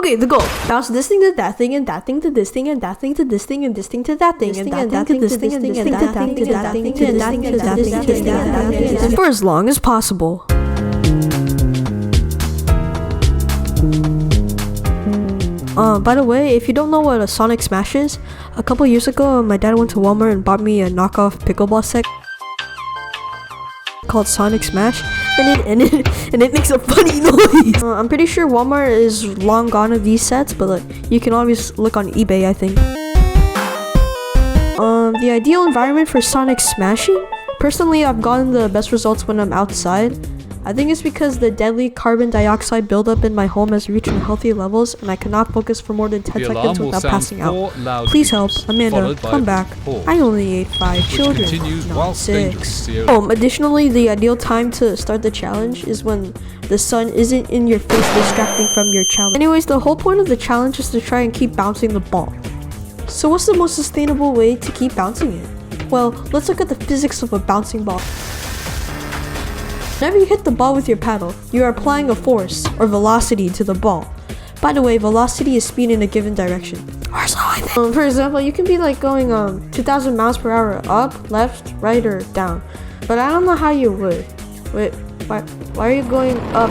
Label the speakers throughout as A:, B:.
A: Okay, the goal. Bounce this thing to that thing and that thing to this thing and that thing to this thing and this thing to that thing and that thing to this thing and this thing to that thing to that thing to this thing to that thing to that thing for as long as possible. By the way, if you don't know what a Sonic Smash is, a couple years ago, my dad went to Walmart and bought me a knockoff pickleball set called Sonic Smash, and it makes a funny noise. I'm pretty sure Walmart is long gone of these sets, but like you can always look on eBay, I think. The ideal environment for Sonic Smashing. Personally, I've gotten the best results when I'm outside. I think it's because the deadly carbon dioxide buildup in my home has reached unhealthy levels, and I cannot focus for more than 10 seconds without passing out. Please help, Amanda, come back. I only ate 5 children, not 6. Additionally, the ideal time to start the challenge is when the sun isn't in your face distracting from your challenge. Anyways, the whole point of the challenge is to try and keep bouncing the ball. So what's the most sustainable way to keep bouncing it? Well, let's look at the physics of a bouncing ball. Whenever you hit the ball with your paddle, you are applying a force, or velocity, to the ball. By the way, velocity is speed in a given direction. Or so I think. For example, you can be like going 2,000 miles per hour up, left, right, or down. But I don't know how you would. Wait, why are you going up?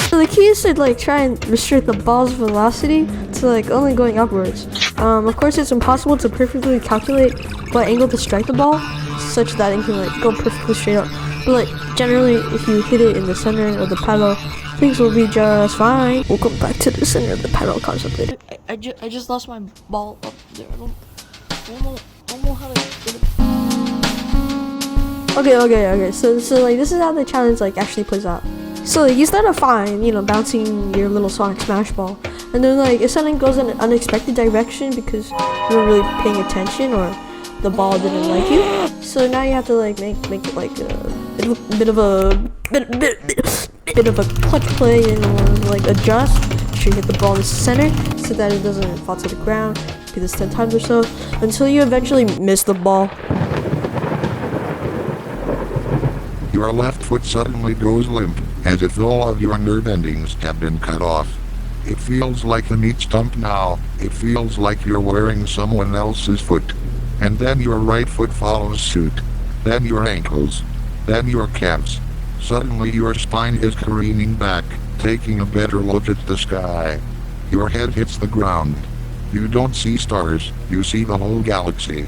A: So the key is to like try and restrict the ball's velocity to like only going upwards. Of course, it's impossible to perfectly calculate what angle to strike the ball, such that it can like go perfectly straight up. But like generally, if you hit it in the center of the paddle, things will be just fine. We'll go back to the center of the paddle concept later. I just lost my ball up there. I don't know how to get it. Okay. So like this is how the challenge like actually plays out. So like, you start off fine, you know, bouncing your little Sonic Smash ball, and then like if something goes in an unexpected direction because you weren't really paying attention or the ball didn't like you, so now you have to like make it like a bit of a clutch play and like adjust. Make sure you hit the ball in the center so that it doesn't fall to the ground. Do this 10 times or so until you eventually miss the ball.
B: Your left foot suddenly goes limp, as if all of your nerve endings have been cut off. It feels like a neat stump now. It feels like you're wearing someone else's foot. And then your right foot follows suit. Then your ankles. Then your calves. Suddenly your spine is careening back, taking a better look at the sky. Your head hits the ground. You don't see stars, you see the whole galaxy.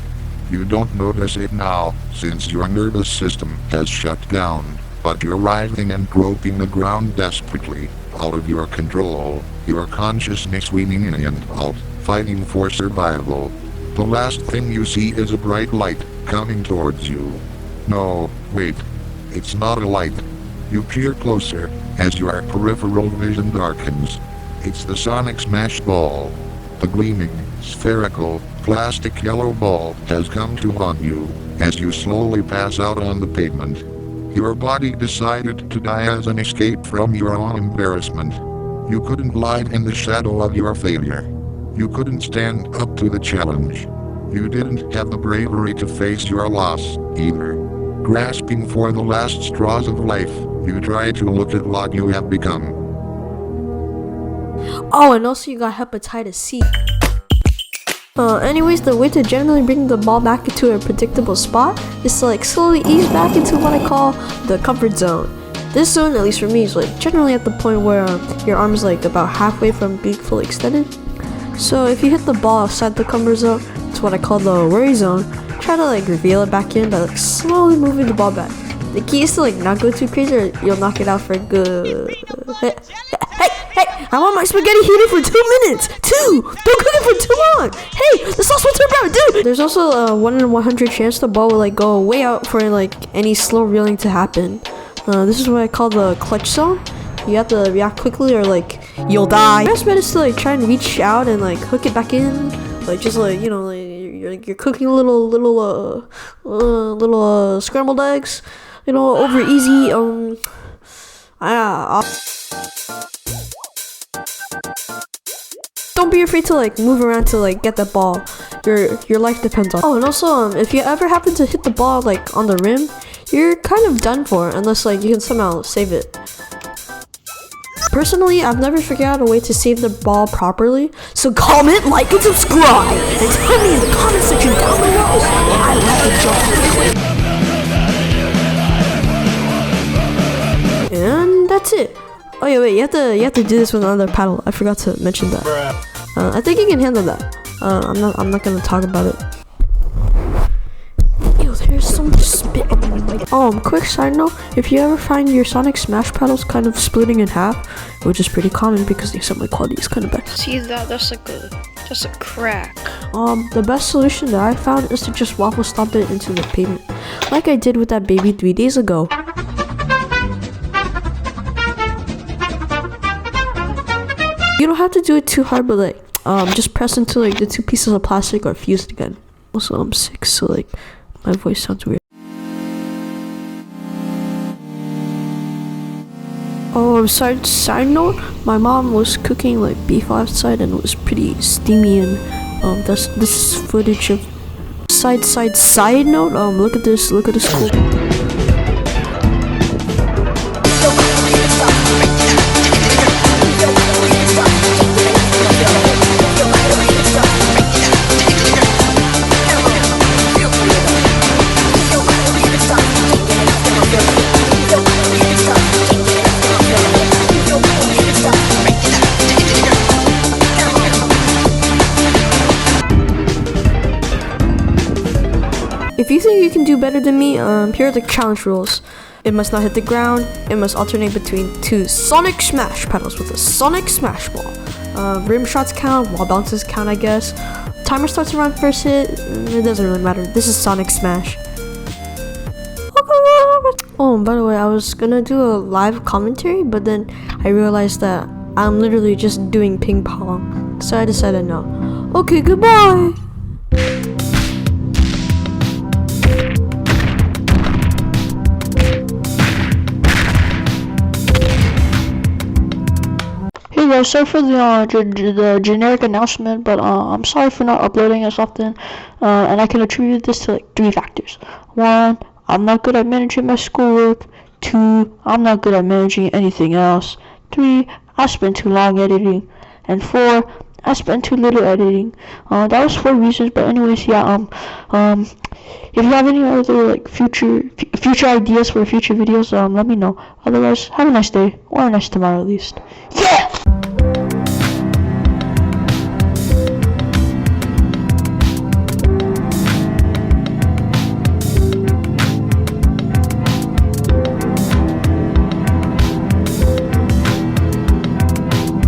B: You don't notice it now, since your nervous system has shut down, but you're writhing and groping the ground desperately, out of your control, your consciousness weaning in and out, fighting for survival. The last thing you see is a bright light, coming towards you. No, wait. It's not a light. You peer closer, as your peripheral vision darkens. It's the Sonic Smash ball. The gleaming, spherical, plastic yellow ball has come to haunt you, as you slowly pass out on the pavement. Your body decided to die as an escape from your own embarrassment. You couldn't hide in the shadow of your failure. You couldn't stand up to the challenge. You didn't have the bravery to face your loss, either. Grasping for the last straws of life, you try to look at what you have become.
A: Oh, and also you got hepatitis C. Anyways, the way to generally bring the ball back into a predictable spot is to like slowly ease back into what I call the comfort zone. This zone, at least for me, is like generally at the point where your arm is like about halfway from being fully extended. So if you hit the ball outside the comfort zone, it's what I call the worry zone. Try to like reveal it back in by like slowly moving the ball back. The key is to like not go too crazy or you'll knock it out for good. Hey, I want my spaghetti heated for 2 minutes. 2! Don't cook it for too long. Hey, the sauce will turn brown, dude. There's also a 1 in 100 chance the ball will like go way out for like any slow reeling to happen. This is what I call the clutch zone. You have to react quickly or like you'll die. The best bet is to like try and reach out and like hook it back in. Like just like, you know, like you're cooking little scrambled eggs, you know, over easy. Don't be afraid to like move around to like get the ball. Your life depends on. Oh, and also if you ever happen to hit the ball like on the rim, you're kind of done for unless like you can somehow save it. Personally, I've never figured out a way to save the ball properly, so comment, like, and subscribe, and tell me in the comment section down below. I like the and that's it. Oh yeah, wait, you have to do this with another paddle. I forgot to mention that. I think you can handle that. I'm not gonna talk about it. Ew, there's so much spit on my mic. Quick side note, if you ever find your Sonic Smash paddles kind of splitting in half, which is pretty common because the assembly quality is kind of bad.
C: See that? That's like just a crack.
A: The best solution that I found is to just waffle stomp it into the pavement, like I did with that baby 3 days ago. You don't have to do it too hard, but like, just press until like the 2 pieces of plastic are fused again. Also, I'm sick, so like, my voice sounds weird. Side note, my mom was cooking like beef outside and it was pretty steamy, and this is footage of side note. Look at this cool. If you think you can do better than me, here are the challenge rules. It must not hit the ground. It must alternate between 2 Sonic Smash pedals with a Sonic Smash ball. Rim shots count, wall bounces count, I guess. Timer starts around first hit. It doesn't really matter. This is Sonic Smash. Oh, by the way, I was gonna do a live commentary, but then I realized that I'm literally just doing ping pong. So I decided no. Okay, goodbye!
D: Hey guys, sorry for the generic announcement, but I'm sorry for not uploading as often, and I can attribute this to like 3 factors. 1, I'm not good at managing my schoolwork. 2, I'm not good at managing anything else. 3, I spend too long editing. And 4, I spend too little editing. That was 4 reasons, but anyways, yeah, if you have any other like future ideas for future videos, let me know. Otherwise, have a nice day, or a nice tomorrow at least. Yeah!